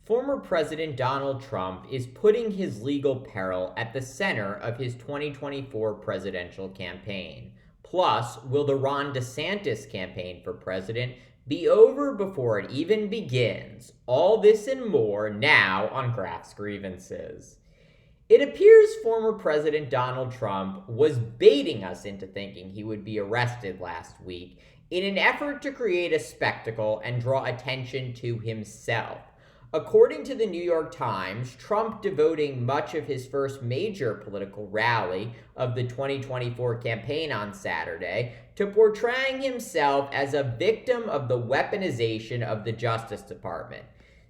Former President Donald Trump is putting his legal peril at the center of his 2024 presidential campaign. Plus, will the Ron DeSantis campaign for president be over before it even begins? All this and more now on Graph's Grievances. It appears former President Donald Trump was baiting us into thinking he would be arrested last week in an effort to create a spectacle and draw attention to himself. According to the New York Times, Trump devoting much of his first major political rally of the 2024 campaign on Saturday to portraying himself as a victim of the weaponization of the Justice Department.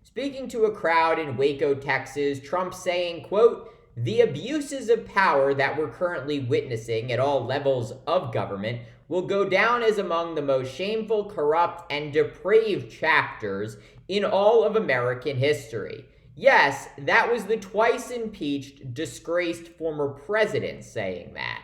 Speaking to a crowd in Waco, Texas, Trump saying, quote, "The abuses of power that we're currently witnessing at all levels of government will go down as among the most shameful, corrupt, and depraved chapters in all of American history." Yes, that was the twice impeached, disgraced former president saying that.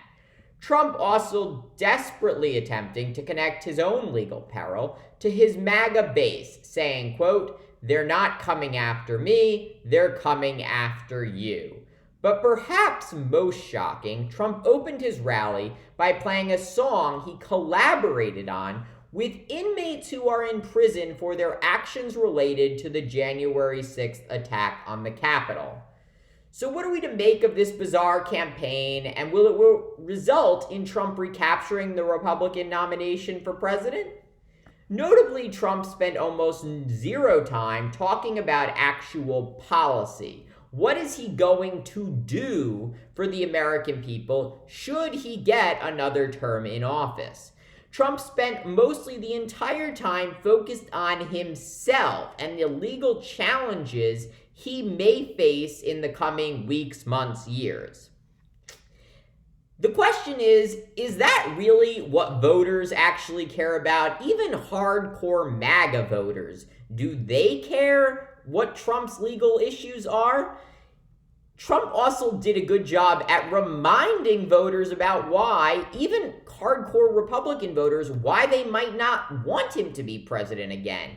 Trump also desperately attempting to connect his own legal peril to his MAGA base, saying, quote, "They're not coming after me, they're coming after you." But perhaps most shocking, Trump opened his rally by playing a song he collaborated on with inmates who are in prison for their actions related to the January 6th attack on the Capitol. So what are we to make of this bizarre campaign, and will it result in Trump recapturing the Republican nomination for president? Notably, Trump spent almost zero time talking about actual policy. What is he going to do for the American people should he get another term in office? Trump spent mostly the entire time focused on himself and the legal challenges he may face in the coming weeks, months, years. The question is that really what voters actually care about? Even hardcore MAGA voters, do they care what Trump's legal issues are? Trump also did a good job at reminding voters about why, even hardcore Republican voters, why they might not want him to be president again.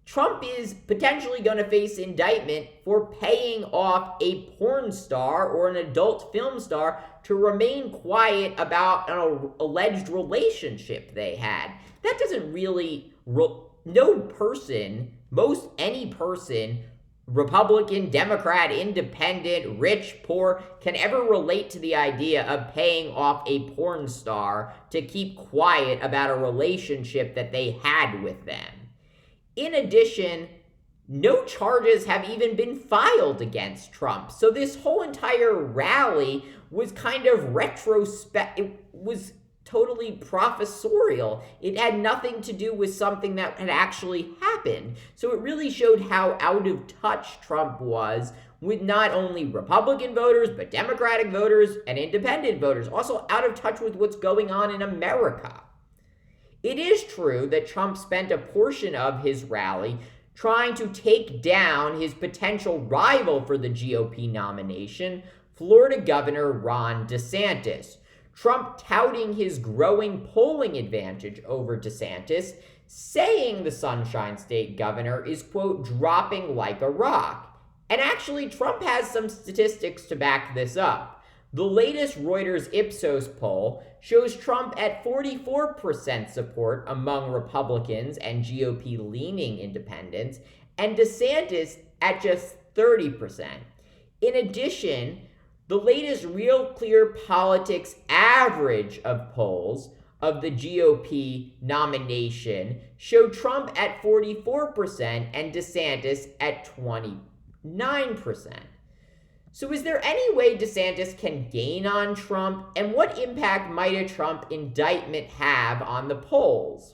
Trump is potentially going to face indictment for paying off a porn star or an adult film star to remain quiet about an alleged relationship they had. That doesn't really, any person, Republican, Democrat, independent, rich, poor, can ever relate to the idea of paying off a porn star to keep quiet about a relationship that they had with them. In addition, no charges have even been filed against Trump. So this whole entire rally was kind of it was totally professorial. It had nothing to do with something that had actually happened. So it really showed how out of touch Trump was with not only Republican voters, but Democratic voters and independent voters. Also out of touch with what's going on in America. It is true that Trump spent a portion of his rally trying to take down his potential rival for the GOP nomination, Florida Governor Ron DeSantis. Trump touting his growing polling advantage over DeSantis, saying the Sunshine State governor is, quote, dropping like a rock. And actually, Trump has some statistics to back this up. The latest Reuters Ipsos poll shows Trump at 44% support among Republicans and GOP-leaning independents, and DeSantis at just 30%. In addition, the latest Real Clear Politics average of polls of the GOP nomination show Trump at 44% and DeSantis at 29%. So is there any way DeSantis can gain on Trump, and what impact might a Trump indictment have on the polls?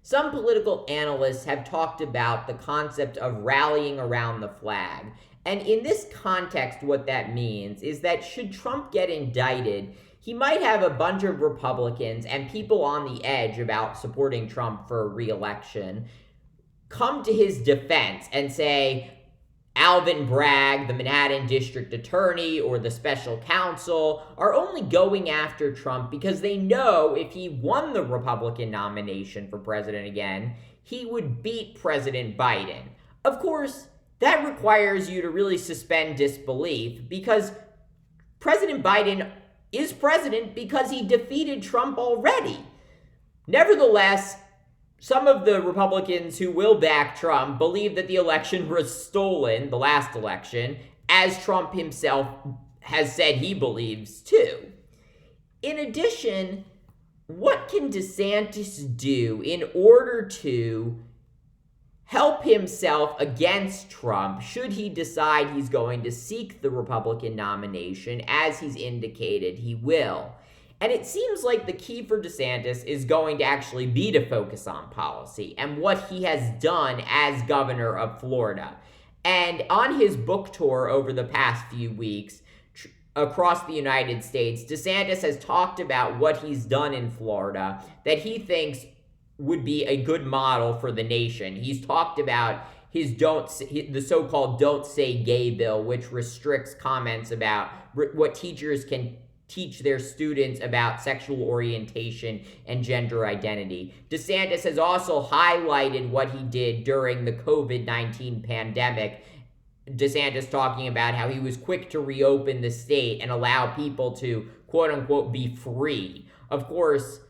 Some political analysts have talked about the concept of rallying around the flag. And in this context, what that means is that should Trump get indicted, he might have a bunch of Republicans and people on the edge about supporting Trump for re-election come to his defense and say, Alvin Bragg, the Manhattan District Attorney, or the special counsel are only going after Trump because they know if he won the Republican nomination for president again, he would beat President Biden. Of course, that requires you to really suspend disbelief, because President Biden is president because he defeated Trump already. Nevertheless, some of the Republicans who will back Trump believe that the election was stolen, the last election, as Trump himself has said he believes too. In addition, what can DeSantis do in order to help himself against Trump should he decide he's going to seek the Republican nomination, as he's indicated he will? And it seems like the key for DeSantis is going to actually be to focus on policy and what he has done as governor of Florida. And on his book tour over the past few weeks across the United States, DeSantis has talked about what he's done in Florida that he thinks would be a good model for the nation. He's talked about the so-called Don't Say Gay bill, which restricts comments about what teachers can teach their students about sexual orientation and gender identity. DeSantis has also highlighted what he did during the COVID-19 pandemic. DeSantis talking about how he was quick to reopen the state and allow people to, quote unquote, be free. Of course,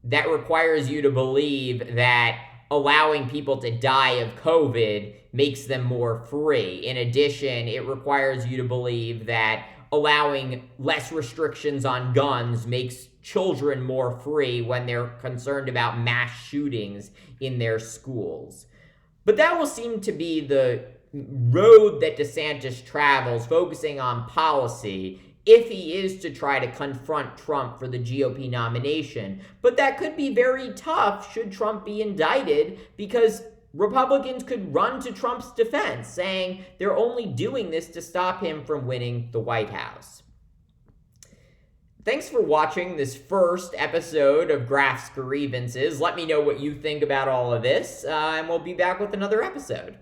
that requires you to believe that allowing people to die of COVID makes them more free. In addition, it requires you to believe that allowing less restrictions on guns makes children more free when they're concerned about mass shootings in their schools. But that will seem to be the road that DeSantis travels, focusing on policy, if he is to try to confront Trump for the GOP nomination. But that could be very tough should Trump be indicted, because Republicans could run to Trump's defense, saying they're only doing this to stop him from winning the White House. Thanks for watching this first episode of Graf's Grievances. Let me know what you think about all of this, and we'll be back with another episode.